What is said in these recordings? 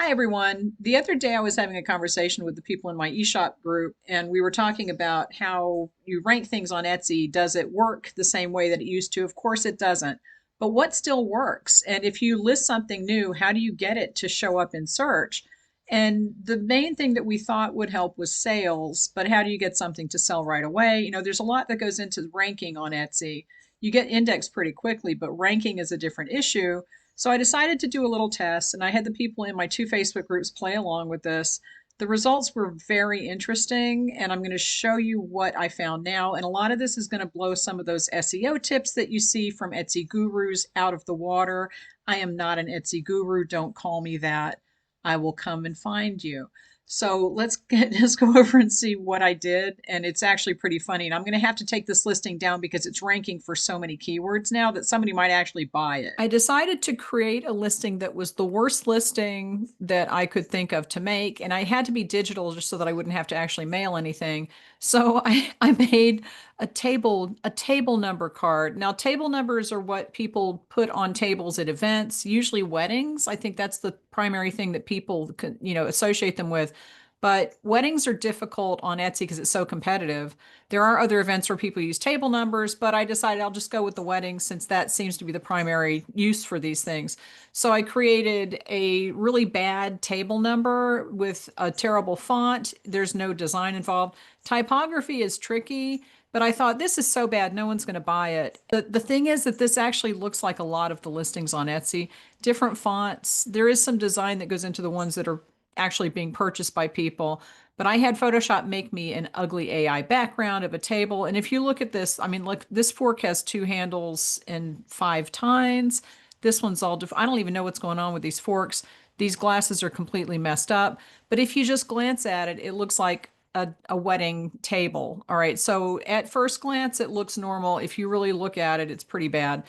Hi, everyone. The other day, I was having a conversation with the people in my eShop group, and we were talking about how you rank things on Etsy. Does it work the same way that it used to? Of course, it doesn't. But what still works? And if you list something new, how do you get it to show up in search? And the main thing that we thought would help was sales, but how do you get something to sell right away? There's a lot that goes into ranking on Etsy. You get indexed pretty quickly, but ranking is a different issue. So I decided to do a little test, and I had the people in my two Facebook groups play along with this. The results were very interesting, and I'm going to show you what I found now. And a lot of this is going to blow some of those SEO tips that you see from Etsy gurus out of the water. I am not an Etsy guru. Don't call me that. I will come and find you. So let's go over and see what I did. And it's actually pretty funny. And I'm going to have to take this listing down because it's ranking for so many keywords now that somebody might actually buy it. I decided to create a listing that was the worst listing that I could think of to make. And I had to be digital just so that I wouldn't have to actually mail anything. So I made a table number card. Now, table numbers are what people put on tables at events, usually weddings. I think that's the primary thing that people associate them with. But weddings are difficult on Etsy because it's so competitive. There are other events where people use table numbers, but I decided I'll just go with the weddings since that seems to be the primary use for these things. So I created a really bad table number with a terrible font. There's no design involved. Typography is tricky, but I thought this is so bad, no one's going to buy it. The thing is that this actually looks like a lot of the listings on Etsy. Different fonts. There is some design that goes into the ones that are actually being purchased by people. But I had Photoshop make me an ugly AI background of a table. And if you look at this, I mean, look, this fork has two handles and five tines. This one's all different. I don't even know what's going on with these forks. These glasses are completely messed up. But if you just glance at it, it looks like a wedding table. All right. So at first glance, it looks normal. If you really look at it, it's pretty bad.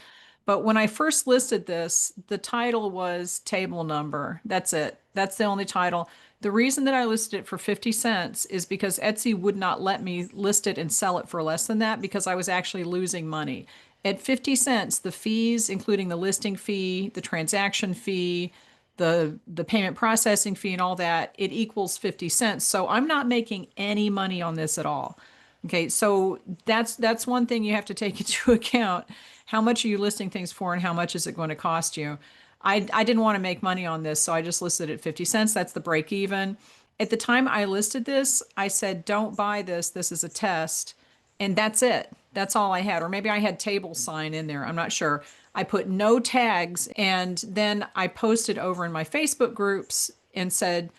But when I first listed this, the title was table number. That's it. That's the only title. The reason that I listed it for 50 cents is because Etsy would not let me list it and sell it for less than that because I was actually losing money. At 50 cents, the fees, including the listing fee, the transaction fee, the payment processing fee and all that, it equals 50 cents. So I'm not making any money on this at all. Okay, so that's one thing you have to take into account. How much are you listing things for and how much is it going to cost you? I didn't want to make money on this, so I just listed it at 50 cents. That's the break even. At the time I listed this, I said, don't buy this. This is a test. And that's it. That's all I had. Or maybe I had table sign in there. I'm not sure. I put no tags and then I posted over in my Facebook groups and said,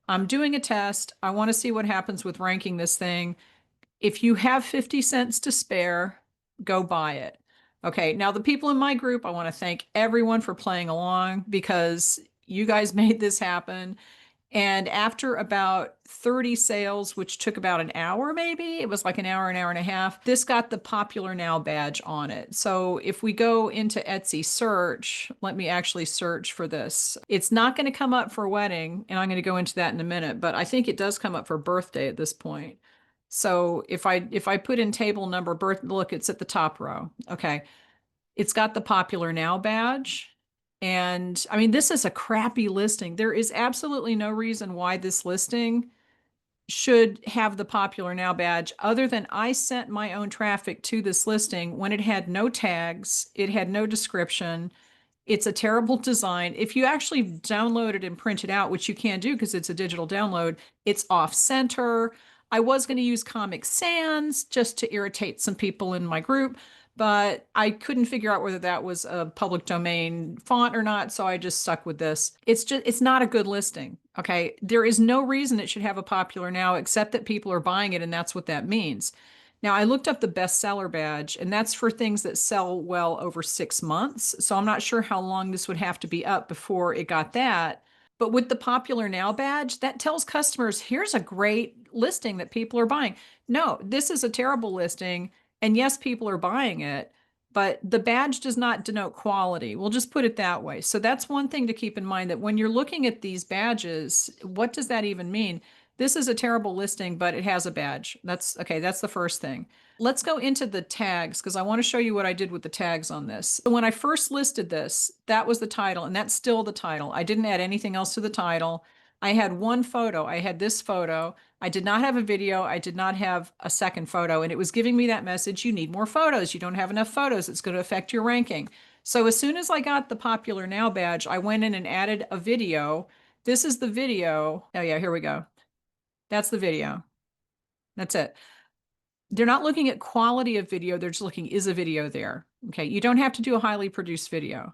I'm doing a test. I want to see what happens with ranking this thing. If you have 50 cents to spare, go buy it. Okay, now the people in my group, I want to thank everyone for playing along because you guys made this happen. And after about 30 sales, which took about an hour, maybe it was like an hour and a half, this got the popular now badge on it. So if we go into Etsy search, let me actually search for this. It's not going to come up for wedding, and I'm going to go into that in a minute, but I think it does come up for birthday at this point. So if I put in table number birth, look, it's at the top row. Okay. It's got the popular now badge. And I mean, this is a crappy listing. There is absolutely no reason why this listing should have the popular now badge other than I sent my own traffic to this listing when it had no tags, it had no description. It's a terrible design. If you actually download it and print it out, which you can do because it's a digital download, it's off center. I was going to use Comic Sans just to irritate some people in my group, but I couldn't figure out whether that was a public domain font or not, so I just stuck with this. It's not a good listing. Okay. There is no reason it should have a popular now except that people are buying it, and that's what that means. Now, I looked up the bestseller badge, and that's for things that sell well over 6 months. So I'm not sure how long this would have to be up before it got that. But with the popular now badge, that tells customers, here's a great listing that people are buying. No, this is a terrible listing. And yes, people are buying it, but the badge does not denote quality. We'll just put it that way. So that's one thing to keep in mind, that when you're looking at these badges, what does that even mean? This is a terrible listing, but it has a badge. That's okay. That's the first thing. Let's go into the tags because I want to show you what I did with the tags on this. So when I first listed this, that was the title, and that's still the title. I didn't add anything else to the title. I had one photo. I had this photo. I did not have a video. I did not have a second photo, and it was giving me that message, you need more photos. You don't have enough photos. It's going to affect your ranking. So as soon as I got the Popular Now badge, I went in and added a video. This is the video. Oh yeah, here we go. That's the video. That's it. They're not looking at quality of video. They're just looking, is a video there? Okay. You don't have to do a highly produced video.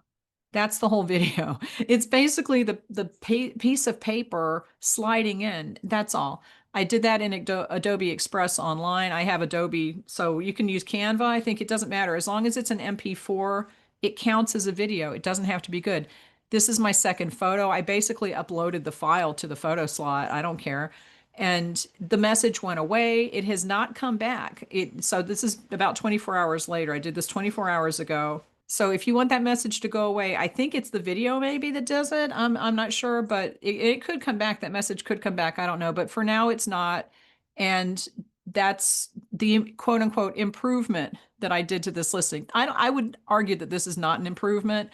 That's the whole video. It's basically the piece of paper sliding in. That's all. I did that in Adobe Express Online. I have Adobe, so you can use Canva. I think it doesn't matter. As long as it's an MP4, it counts as a video. It doesn't have to be good. This is my second photo. I basically uploaded the file to the photo slot. I don't care. And the message went away. It has not come back. So this is about 24 hours later. I did this 24 hours ago. So if you want that message to go away, I think it's the video maybe that does it. I'm not sure, but it could come back. That message could come back. I don't know. But for now, it's not. And that's the quote unquote improvement that I did to this listing. I would argue that this is not an improvement,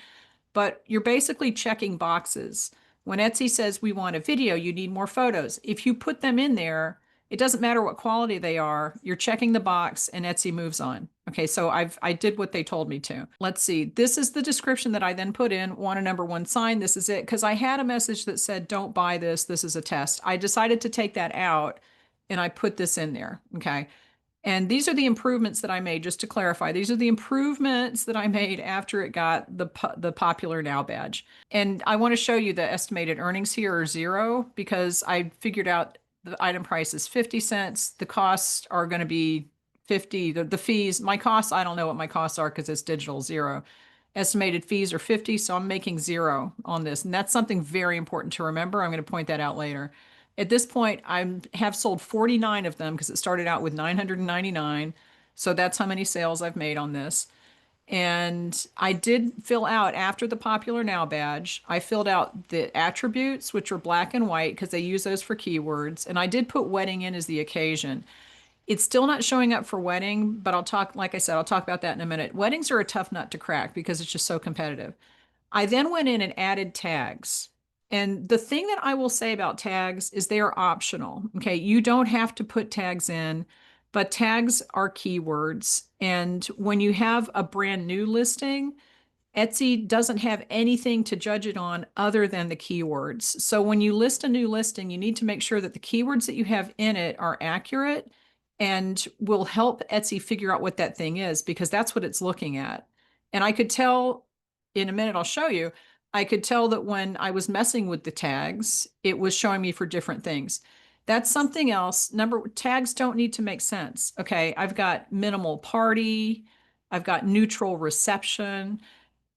but you're basically checking boxes. When Etsy says we want a video, you need more photos. If you put them in there, it doesn't matter what quality they are. You're checking the box and Etsy moves on. Okay, so I did what they told me to. Let's see. This is the description that I then put in. Want a number one sign. This is it. Because I had a message that said, don't buy this. This is a test. I decided to take that out and I put this in there. Okay. And these are the improvements that I made, just to clarify. These are the improvements that I made after it got the Popular Now badge. And I want to show you the estimated earnings here are zero because I figured out the item price is 50 cents. The costs are going to be 50. The fees, my costs, I don't know what my costs are because it's digital, zero. Estimated fees are 50, so I'm making zero on this. And that's something very important to remember. I'm going to point that out later. At this point, I have sold 49 of them because it started out with 999. So that's how many sales I've made on this. And I did fill out after the Popular Now badge, I filled out the attributes, which are black and white because they use those for keywords. And I did put wedding in as the occasion. It's still not showing up for wedding, but I'll talk, like I said, I'll talk about that in a minute. Weddings are a tough nut to crack because it's just so competitive. I then went in and added tags. And the thing that I will say about tags is they are optional. Okay. You don't have to put tags in, but tags are keywords. And when you have a brand new listing, Etsy doesn't have anything to judge it on other than the keywords. So when you list a new listing, you need to make sure that the keywords that you have in it are accurate and will help Etsy figure out what that thing is because that's what it's looking at. And I could tell in a minute, I'll show you. I could tell that when I was messing with the tags, it was showing me for different things. That's something else. Tags don't need to make sense. Okay, I've got minimal party, I've got neutral reception,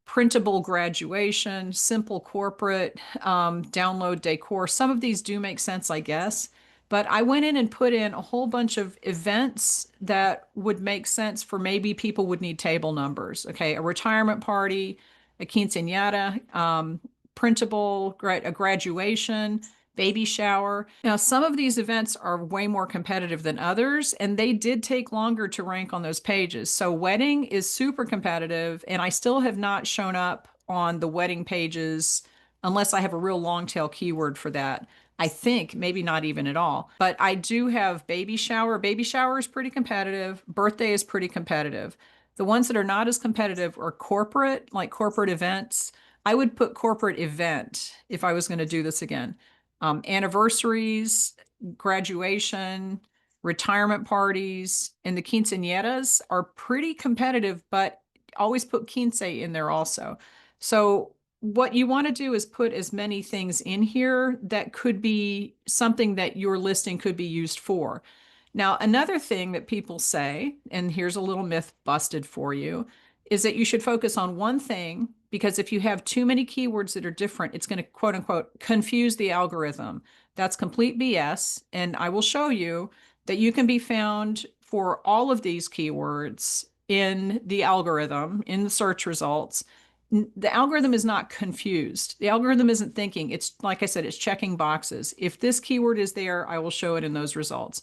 printable graduation, simple corporate, download decor. Some of these do make sense, I guess. But I went in and put in a whole bunch of events that would make sense for maybe people would need table numbers. Okay, a retirement party, a quinceañera, printable, a graduation, baby shower. Now, some of these events are way more competitive than others, and they did take longer to rank on those pages. So wedding is super competitive, and I still have not shown up on the wedding pages unless I have a real long tail keyword for that. I think maybe not even at all. But I do have baby shower. Baby shower is pretty competitive. Birthday is pretty competitive. The ones that are not as competitive are corporate, like corporate events. I would put corporate event if I was going to do this again. Anniversaries, graduation, retirement parties, and the quinceañeras are pretty competitive, but always put quince in there also. So what you want to do is put as many things in here that could be something that your listing could be used for. Now, another thing that people say, and here's a little myth busted for you, is that you should focus on one thing because if you have too many keywords that are different, it's going to quote unquote confuse the algorithm. That's complete BS. And I will show you that you can be found for all of these keywords in the algorithm, in the search results. The algorithm is not confused. The algorithm isn't thinking. It's like I said, it's checking boxes. If this keyword is there, I will show it in those results.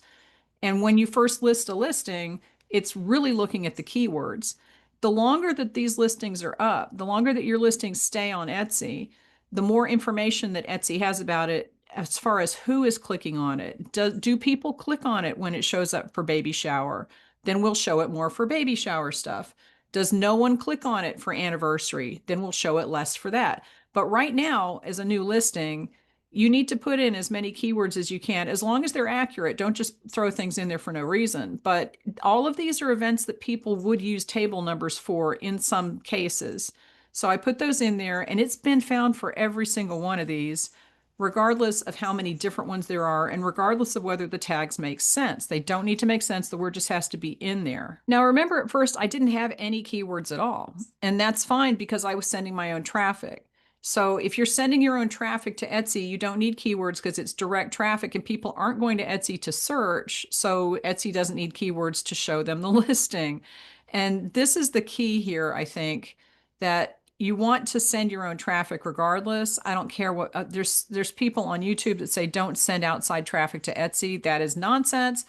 And when you first list a listing, it's really looking at the keywords. The longer that these listings are up, the longer that your listings stay on Etsy, the more information that Etsy has about it as far as who is clicking on it. Do people click on it when it shows up for baby shower? Then we'll show it more for baby shower stuff. Does no one click on it for anniversary? Then we'll show it less for that. But right now, as a new listing, you need to put in as many keywords as you can, as long as they're accurate. Don't just throw things in there for no reason. But all of these are events that people would use table numbers for in some cases. So I put those in there, and it's been found for every single one of these, regardless of how many different ones there are, and regardless of whether the tags make sense. They don't need to make sense. The word just has to be in there. Now, remember at first, I didn't have any keywords at all, and that's fine because I was sending my own traffic. So if you're sending your own traffic to Etsy, you don't need keywords because it's direct traffic and people aren't going to Etsy to search. So Etsy doesn't need keywords to show them the listing. And this is the key here, I think, that you want to send your own traffic regardless. I don't care what there's people on YouTube that say don't send outside traffic to Etsy. That is nonsense.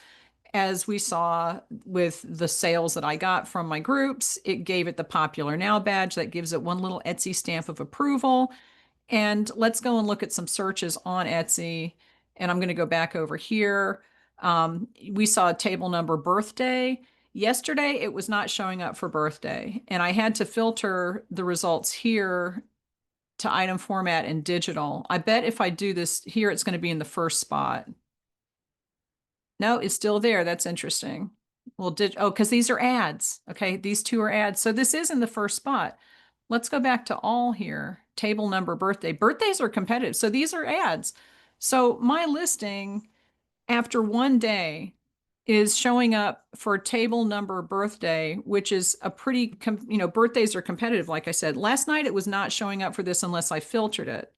As we saw with the sales that I got from my groups, it gave it the Popular Now badge that gives it one little Etsy stamp of approval. And let's go and look at some searches on Etsy. And I'm going to go back over here. We saw table number birthday. Yesterday, it was not showing up for birthday. And I had to filter the results here to item format and digital. I bet if I do this here, it's going to be in the first spot. No, it's still there. That's interesting. Well, because these are ads. Okay, these two are ads. So this is in the first spot. Let's go back to all here. Table number birthday. Birthdays are competitive. So these are ads. So my listing after one day is showing up for table number birthday, which is a pretty, birthdays are competitive, like I said. Last night it was not showing up for this unless I filtered it.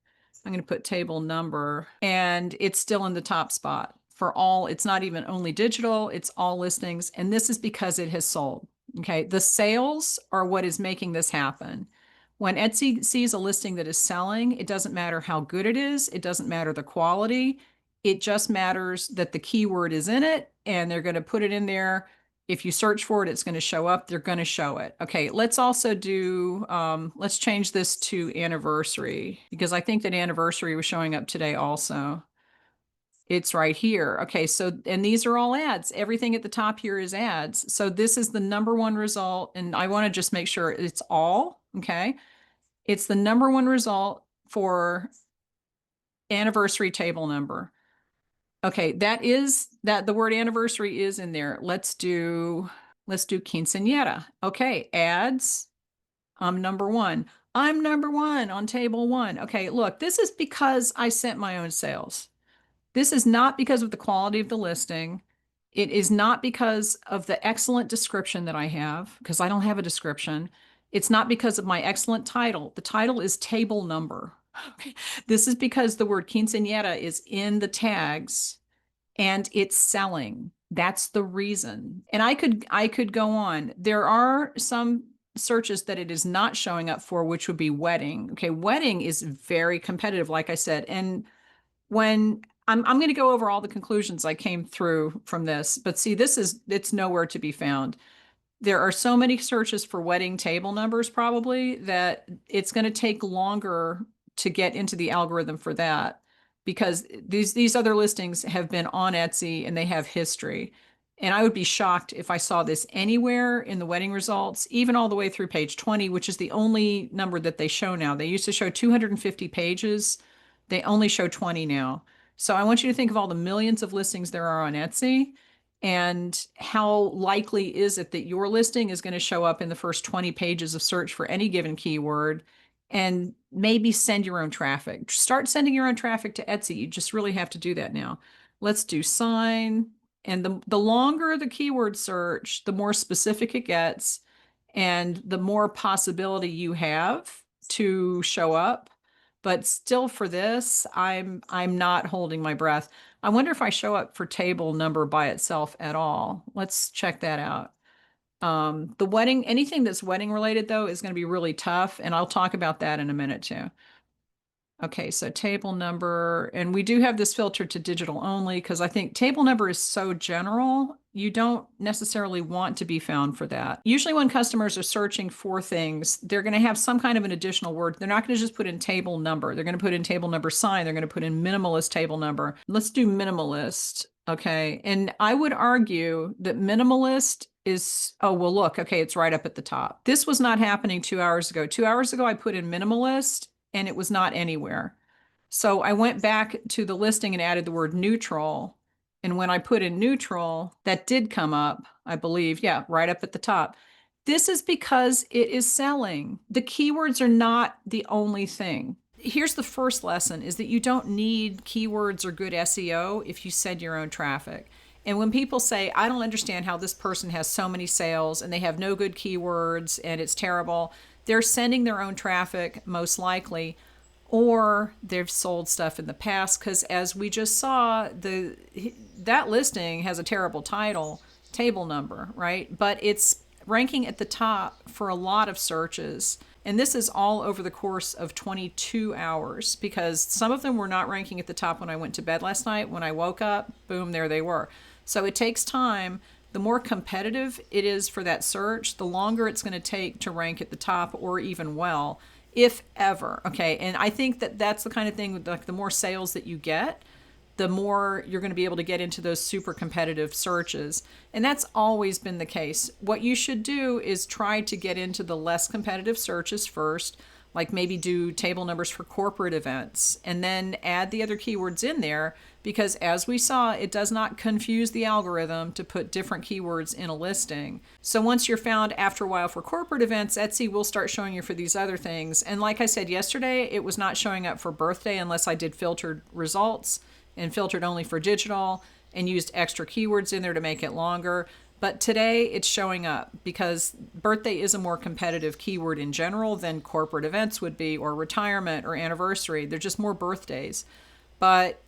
I'm going to put table number, and it's still in the top spot for all. It's not even only digital, it's all listings. And this is because it has sold. Okay. The sales are what is making this happen. When Etsy sees a listing that is selling, it doesn't matter how good it is. It doesn't matter the quality. It just matters that the keyword is in it and they're going to put it in there. If you search for it, it's going to show up. They're going to show it. Okay, let's also do, let's change this to anniversary because I think that anniversary was showing up today also. It's right here. Okay, so, and these are all ads. Everything at the top here is ads. So this is the number one result. And I want to just make sure it's all, okay? It's the number one result for anniversary table number. Okay, that the word anniversary is in there. Let's do quinceañera. Okay, ads. I'm number one. I'm number one on table one. Okay, look, this is because I sent my own sales. This is not because of the quality of the listing. It is not because of the excellent description that I have, because I don't have a description. It's not because of my excellent title. The title is table number. Okay. This is because the word quinceañera is in the tags and it's selling. That's the reason. And I could go on. There are some searches that it is not showing up for, which would be wedding. Okay, wedding is very competitive, like I said. And when I'm going to go over all the conclusions I came through from this, but see, it's nowhere to be found. There are so many searches for wedding table numbers probably that it's going to take longer to get into the algorithm for that because these other listings have been on Etsy and they have history. And I would be shocked if I saw this anywhere in the wedding results, even all the way through page 20, which is the only number that they show now. They used to show 250 pages. They only show 20 now. So I want you to think of all the millions of listings there are on Etsy and how likely is it that your listing is going to show up in the first 20 pages of search for any given keyword, and maybe send your own traffic. Start sending your own traffic to Etsy. You just really have to do that now. Let's do sign. And the longer the keyword search, the more specific it gets and the more possibility you have to show up. But still for this, I'm not holding my breath. I wonder if I show up for table number by itself at all. Let's check that out. The wedding, anything that's wedding related though, is going to be really tough. And I'll talk about that in a minute too. Okay, so table number, and we do have this filter to digital only because I think table number is so general, you don't necessarily want to be found for that. Usually when customers are searching for things, they're going to have some kind of an additional word. They're not going to just put in table number. They're going to put in table number sign. They're going to put in minimalist table number. Let's do minimalist. Okay, and I would argue that minimalist is, oh, well, look, okay, it's right up at the top. This was not happening 2 hours ago. 2 hours ago, I put in minimalist and it was not anywhere. So I went back to the listing and added the word neutral. And when I put in neutral, that did come up, I believe. Yeah, right up at the top. This is because it is selling. The keywords are not the only thing. Here's the first lesson is that you don't need keywords or good SEO if you send your own traffic. And when people say, I don't understand how this person has so many sales and they have no good keywords and it's terrible, they're sending their own traffic most likely, or they've sold stuff in the past. Because as we just saw, that listing has a terrible title, table number, right? But it's ranking at the top for a lot of searches. And this is all over the course of 22 hours because some of them were not ranking at the top when I went to bed last night. When I woke up, boom, there they were. So it takes time. The more competitive it is for that search, the longer it's going to take to rank at the top or even well, if ever. Okay. And I think that that's the kind of thing, like the more sales that you get, the more you're going to be able to get into those super competitive searches. And that's always been the case. What you should do is try to get into the less competitive searches first, like maybe do table numbers for corporate events, and then add the other keywords in there, because as we saw, it does not confuse the algorithm to put different keywords in a listing. So once you're found after a while for corporate events, Etsy will start showing you for these other things. And like I said yesterday, it was not showing up for birthday unless I did filtered results and filtered only for digital and used extra keywords in there to make it longer. But today it's showing up because birthday is a more competitive keyword in general than corporate events would be, or retirement or anniversary. They're just more birthdays. But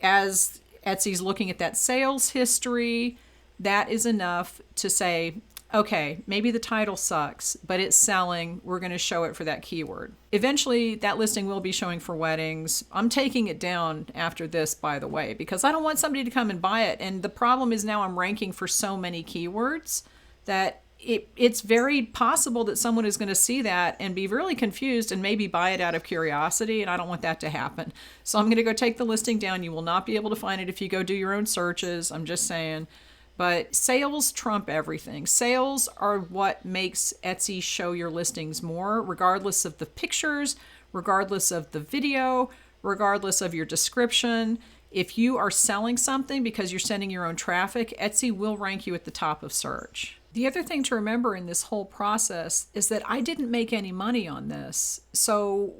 as Etsy's looking at that sales history, that is enough to say, okay, maybe the title sucks, but it's selling. We're going to show it for that keyword. Eventually, that listing will be showing for weddings. I'm taking it down after this, by the way, because I don't want somebody to come and buy it. And the problem is now I'm ranking for so many keywords that it's very possible that someone is going to see that and be really confused and maybe buy it out of curiosity. And I don't want that to happen. So I'm going to go take the listing down. You will not be able to find it if you go do your own searches. I'm just saying. But sales trump everything. Sales are what makes Etsy show your listings more, regardless of the pictures, regardless of the video, regardless of your description. If you are selling something because you're sending your own traffic, Etsy will rank you at the top of search. The other thing to remember in this whole process is that I didn't make any money on this. So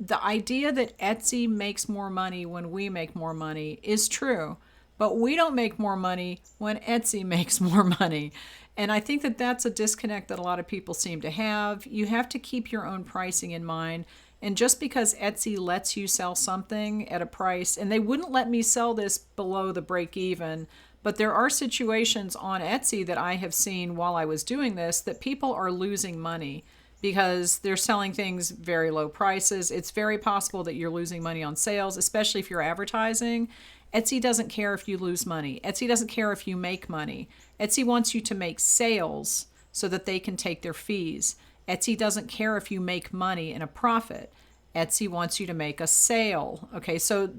the idea that Etsy makes more money when we make more money is true. But we don't make more money when Etsy makes more money. And I think that that's a disconnect that a lot of people seem to have. You have to keep your own pricing in mind. And just because Etsy lets you sell something at a price, and they wouldn't let me sell this below the break even, but there are situations on Etsy that I have seen while I was doing this that people are losing money because they're selling things very low prices. It's very possible that you're losing money on sales, especially if you're advertising. Etsy doesn't care if you lose money. Etsy doesn't care if you make money. Etsy wants you to make sales so that they can take their fees. Etsy doesn't care if you make money and a profit. Etsy wants you to make a sale. Okay, so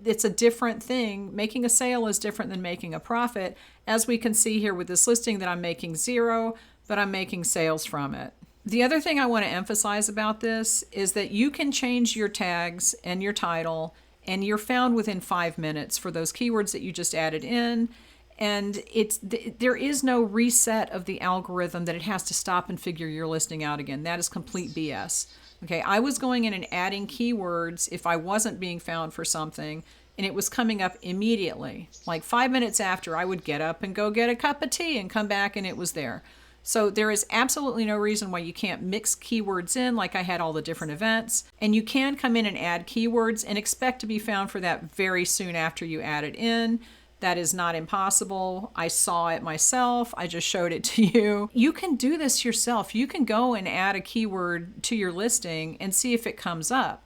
it's a different thing. Making a sale is different than making a profit. As we can see here with this listing that I'm making zero, but I'm making sales from it. The other thing I want to emphasize about this is that you can change your tags and your title, and you're found within 5 minutes for those keywords that you just added in. And there is no reset of the algorithm that it has to stop and figure your listing out again. That is complete BS. Okay, I was going in and adding keywords if I wasn't being found for something, and it was coming up immediately. Like 5 minutes after, I would get up and go get a cup of tea and come back and it was there. So there is absolutely no reason why you can't mix keywords in like I had all the different events. And you can come in and add keywords and expect to be found for that very soon after you add it in. That is not impossible. I saw it myself. I just showed it to you. You can do this yourself. You can go and add a keyword to your listing and see if it comes up.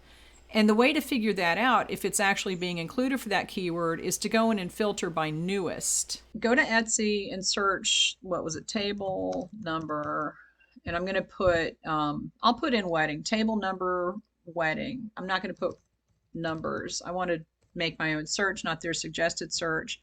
And the way to figure that out, if it's actually being included for that keyword, is to go in and filter by newest. Go to Etsy and search, what was it, table number, and I'm going to put, I'll put in wedding, table number wedding. I'm not going to put numbers. I want to make my own search, not their suggested search.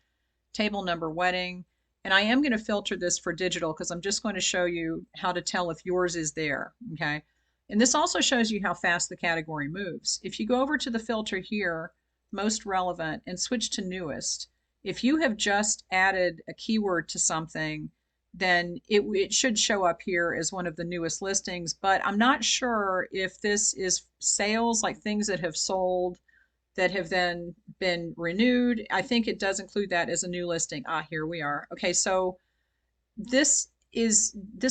Table number wedding. And I am going to filter this for digital because I'm just going to show you how to tell if yours is there. Okay. And this also shows you how fast the category moves. If you go over to the filter here, most relevant, and switch to newest, if you have just added a keyword to something, then it should show up here as one of the newest listings. But I'm not sure if this is sales, like things that have sold that have then been renewed. I think it does include that as a new listing. Here we are. Okay, so this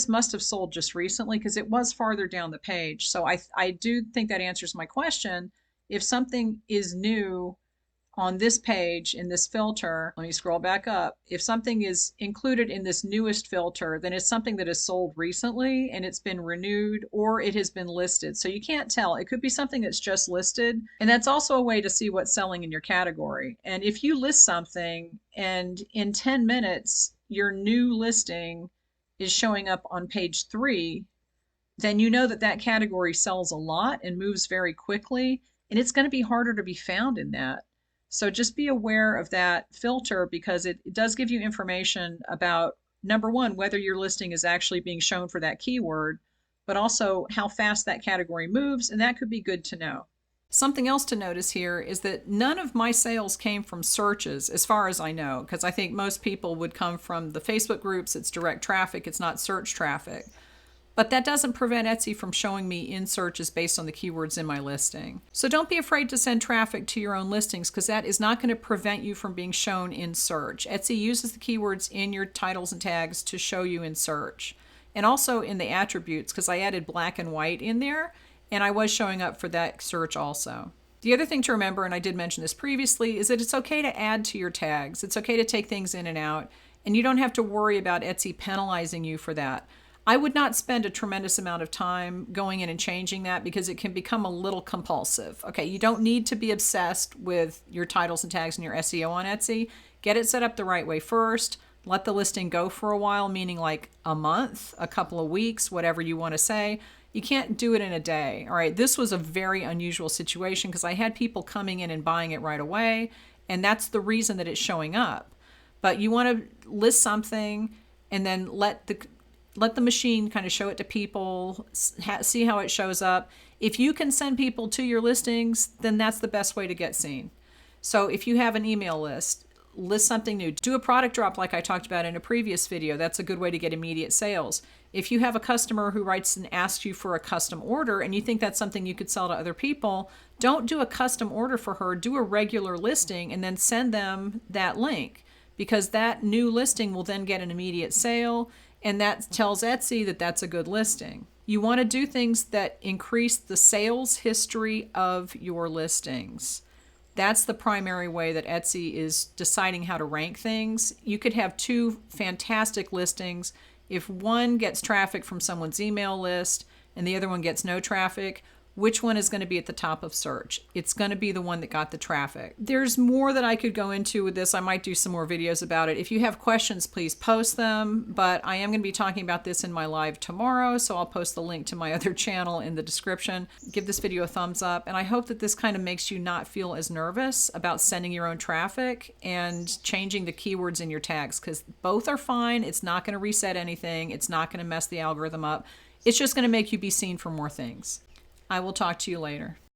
must have sold just recently because it was farther down the page. So I do think that answers my question. If something is new on this page in this filter, let me scroll back up. If something is included in this newest filter, then it's something that has sold recently and it's been renewed or it has been listed. So you can't tell. It could be something that's just listed. And that's also a way to see what's selling in your category. And if you list something and in 10 minutes, your new listing is showing up on page 3, then you know that that category sells a lot and moves very quickly. And it's going to be harder to be found in that. So just be aware of that filter because it does give you information about, number one, whether your listing is actually being shown for that keyword, but also how fast that category moves, and that could be good to know. Something else to notice here is that none of my sales came from searches, as far as I know, because I think most people would come from the Facebook groups. It's direct traffic, it's not search traffic. But that doesn't prevent Etsy from showing me in searches based on the keywords in my listing. So don't be afraid to send traffic to your own listings because that is not going to prevent you from being shown in search. Etsy uses the keywords in your titles and tags to show you in search. And also in the attributes because I added black and white in there and I was showing up for that search also. The other thing to remember, and I did mention this previously, is that it's okay to add to your tags. It's okay to take things in and out and you don't have to worry about Etsy penalizing you for that. I would not spend a tremendous amount of time going in and changing that because it can become a little compulsive. Okay, you don't need to be obsessed with your titles and tags and your SEO on Etsy. Get it set up the right way first. Let the listing go for a while, meaning like a month, a couple of weeks, whatever you want to say. You can't do it in a day. All right, this was a very unusual situation because I had people coming in and buying it right away, and that's the reason that it's showing up. But you want to list something and then let the machine kind of show it to people, see how it shows up. If you can send people to your listings, then that's the best way to get seen. So if you have an email list something new. Do a product drop like I talked about in a previous video. That's a good way to get immediate sales. If you have a customer who writes and asks you for a custom order and you think that's something you could sell to other people, don't do a custom order for her. Do a regular listing and then send them that link because that new listing will then get an immediate sale. And that tells Etsy that that's a good listing. You want to do things that increase the sales history of your listings. That's the primary way that Etsy is deciding how to rank things. You could have two fantastic listings. If one gets traffic from someone's email list and the other one gets no traffic, which one is going to be at the top of search? It's going to be the one that got the traffic. There's more that I could go into with this. I might do some more videos about it. If you have questions, please post them. But I am going to be talking about this in my live tomorrow, so I'll post the link to my other channel in the description. Give this video a thumbs up, and I hope that this kind of makes you not feel as nervous about sending your own traffic and changing the keywords in your tags, because both are fine. It's not going to reset anything. It's not going to mess the algorithm up. It's just going to make you be seen for more things. I will talk to you later.